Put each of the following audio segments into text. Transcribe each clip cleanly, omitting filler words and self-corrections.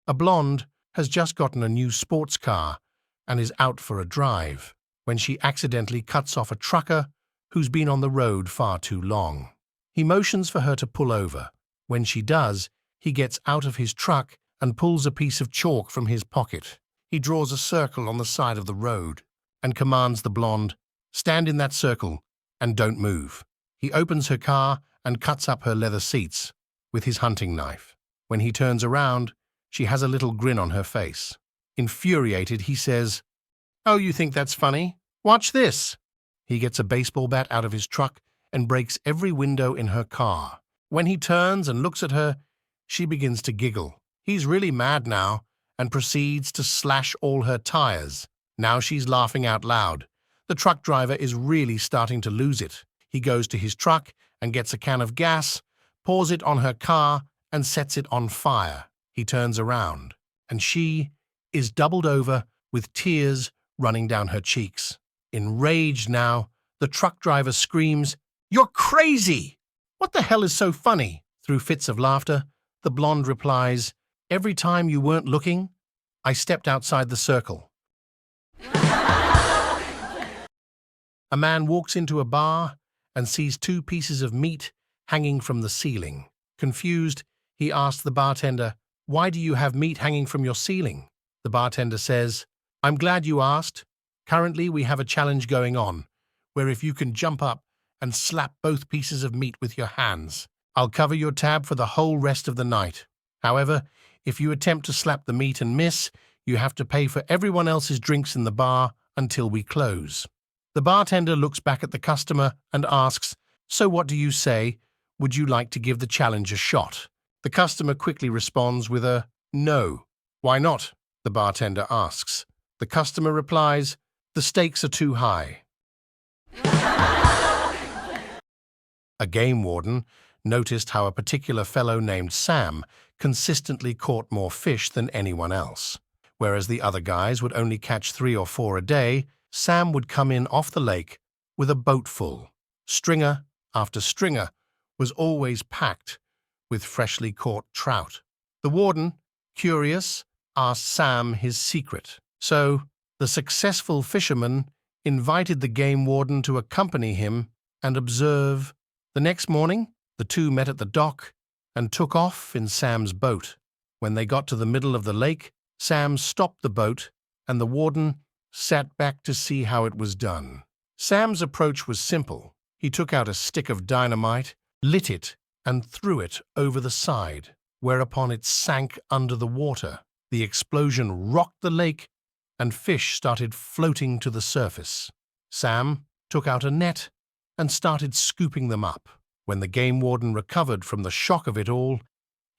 A blonde has just gotten a new sports car and is out for a drive when she accidentally cuts off a trucker who's been on the road far too long. He motions for her to pull over. When she does, he gets out of his truck and pulls a piece of chalk from his pocket. He draws a circle on the side of the road and commands the blonde, "Stand in that circle and don't move." He opens her car and cuts up her leather seats with his hunting knife. When he turns around, she has a little grin on her face. Infuriated, he says, "Oh, you think that's funny? Watch this." He gets a baseball bat out of his truck and breaks every window in her car. When he turns and looks at her, she begins to giggle. He's really mad now and proceeds to slash all her tires. Now she's laughing out loud. The truck driver is really starting to lose it. He goes to his truck and gets a can of gas, pours it on her car, and sets it on fire. He turns around, and she is doubled over with tears running down her cheeks. Enraged now, the truck driver screams, "You're crazy! What the hell is so funny?" Through fits of laughter, the blonde replies, "Every time you weren't looking, I stepped outside the circle." A man walks into a bar and sees 2 pieces of meat hanging from the ceiling. Confused, he asks the bartender, "Why do you have meat hanging from your ceiling?" The bartender says, "I'm glad you asked. Currently, we have a challenge going on, where if you can jump up and slap both pieces of meat with your hands, I'll cover your tab for the whole rest of the night. However, if you attempt to slap the meat and miss, you have to pay for everyone else's drinks in the bar until we close." The bartender looks back at the customer and asks, "So what do you say? Would you like to give the challenge a shot?" The customer quickly responds with a "No." "Why not?" the bartender asks. The customer replies, "The stakes are too high." A game warden noticed how a particular fellow named Sam consistently caught more fish than anyone else. Whereas the other guys would only catch 3 or 4 a day, Sam would come in off the lake with a boat full. Stringer after stringer was always packed with freshly caught trout. The warden, curious, asked Sam his secret. So the successful fisherman invited the game warden to accompany him and observe. The next morning, the two met at the dock and took off in Sam's boat. When they got to the middle of the lake, Sam stopped the boat and the warden sat back to see how it was done. Sam's approach was simple. He took out a stick of dynamite, lit it, and threw it over the side, whereupon it sank under the water. The explosion rocked the lake, and fish started floating to the surface. Sam took out a net and started scooping them up. When the game warden recovered from the shock of it all,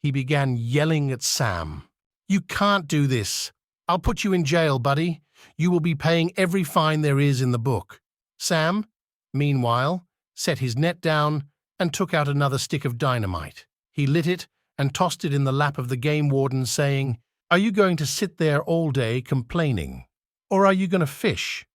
he began yelling at Sam, "You can't do this. I'll put you in jail, buddy. You will be paying every fine there is in the book." Sam, meanwhile, set his net down and took out another stick of dynamite. He lit it and tossed it in the lap of the game warden, saying, "Are you going to sit there all day complaining, or are you going to fish?"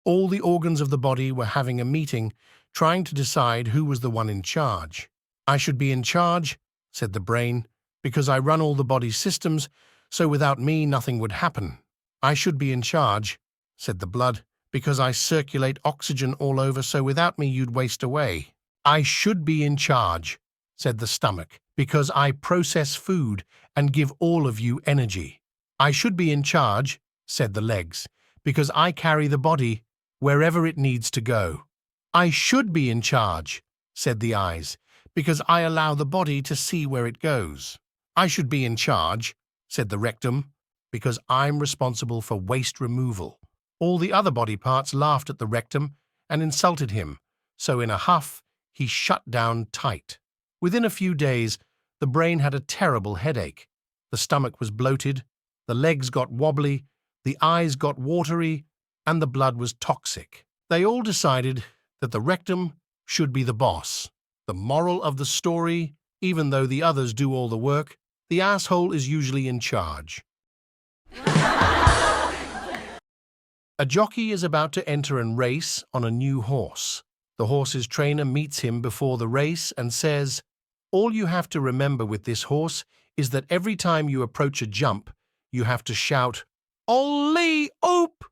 All the organs of the body were having a meeting, trying to decide who was the one in charge. "I should be in charge," said the brain, "because I run all the body's systems, so without me nothing would happen." "I should be in charge," said the blood, "because I circulate oxygen all over, so without me you'd waste away." "I should be in charge," said the stomach, "because I process food and give all of you energy." "I should be in charge," said the legs, "because I carry the body wherever it needs to go." "I should be in charge," said the eyes, "because I allow the body to see where it goes." "I should be in charge," said the rectum, "because I'm responsible for waste removal." All the other body parts laughed at the rectum and insulted him, so in a huff he shut down tight. Within a few days, the brain had a terrible headache. The stomach was bloated, the legs got wobbly, the eyes got watery, and the blood was toxic. They all decided that the rectum should be the boss. The moral of the story, even though the others do all the work, the asshole is usually in charge. A jockey is about to enter and race on a new horse. The horse's trainer meets him before the race and says, "All you have to remember with this horse is that every time you approach a jump, you have to shout, 'Ollie, oop!'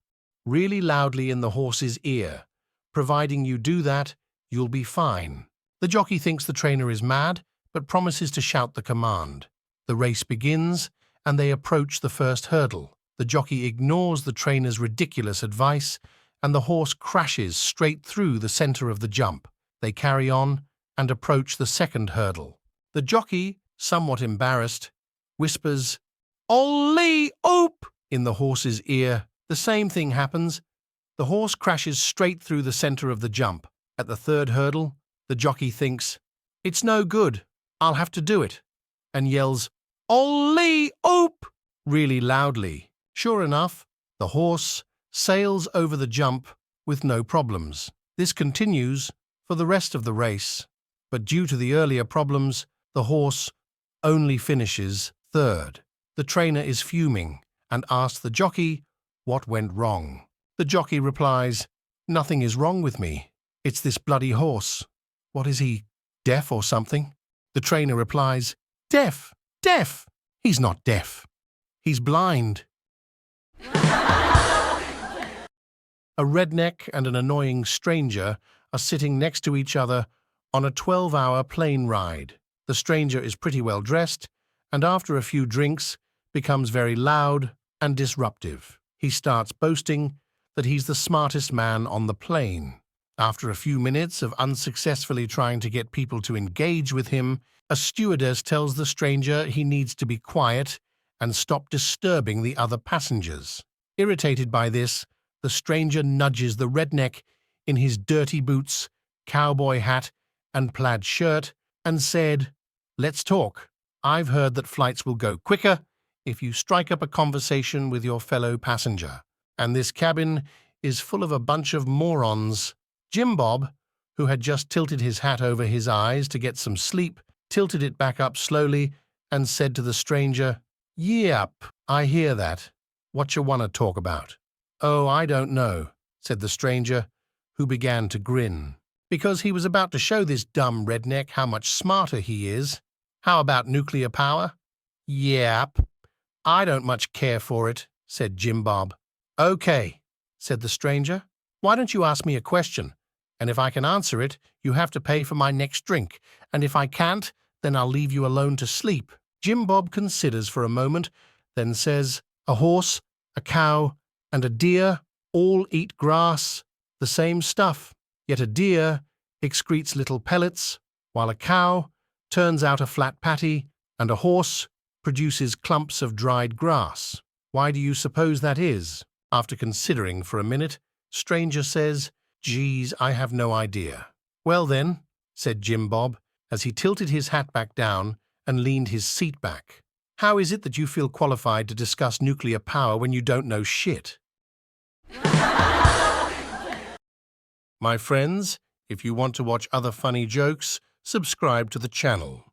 really loudly in the horse's ear. Providing you do that, you'll be fine." The jockey thinks the trainer is mad, but promises to shout the command. The race begins, and they approach the first hurdle. The jockey ignores the trainer's ridiculous advice, and the horse crashes straight through the center of the jump. They carry on and approach the second hurdle. The jockey, somewhat embarrassed, whispers, "Ollie, oop!" in the horse's ear. The same thing happens. The horse crashes straight through the center of the jump. At the third hurdle, the jockey thinks, "It's no good, I'll have to do it," and yells, "Ollie, oop!" really loudly. Sure enough, the horse sails over the jump with no problems. This continues for the rest of the race, but due to the earlier problems, the horse only finishes third. The trainer is fuming and asks the jockey what went wrong. The jockey replies, "Nothing is wrong with me. It's this bloody horse. What is he, deaf or something?" The trainer replies, "Deaf? Deaf? He's not deaf. He's blind." A redneck and an annoying stranger are sitting next to each other on a 12-hour plane ride. The stranger is pretty well dressed, and after a few drinks, becomes very loud and disruptive. He starts boasting that he's the smartest man on the plane. After a few minutes of unsuccessfully trying to get people to engage with him, a stewardess tells the stranger he needs to be quiet and stop disturbing the other passengers. Irritated by this, the stranger nudges the redneck in his dirty boots, cowboy hat, and plaid shirt and said, "Let's talk. I've heard that flights will go quicker if you strike up a conversation with your fellow passenger. And this cabin is full of a bunch of morons." Jim Bob, who had just tilted his hat over his eyes to get some sleep, tilted it back up slowly and said to the stranger, "Yep, I hear that. What you want to talk about?" "Oh, I don't know," said the stranger, who began to grin, because he was about to show this dumb redneck how much smarter he is. "How about nuclear power?" "Yep, I don't much care for it," said Jim Bob. "Okay," said the stranger. "Why don't you ask me a question? And if I can answer it, you have to pay for my next drink. And if I can't, then I'll leave you alone to sleep." Jim Bob considers for a moment, then says, "A horse, a cow, and a deer all eat grass, the same stuff. Yet a deer excretes little pellets, while a cow turns out a flat patty, and a horse produces clumps of dried grass. Why do you suppose that is?" After considering for a minute, stranger says, "Geez, I have no idea." "Well then," said Jim Bob, as he tilted his hat back down and leaned his seat back, "how is it that you feel qualified to discuss nuclear power when you don't know shit?" My friends, if you want to watch other funny jokes, subscribe to the channel.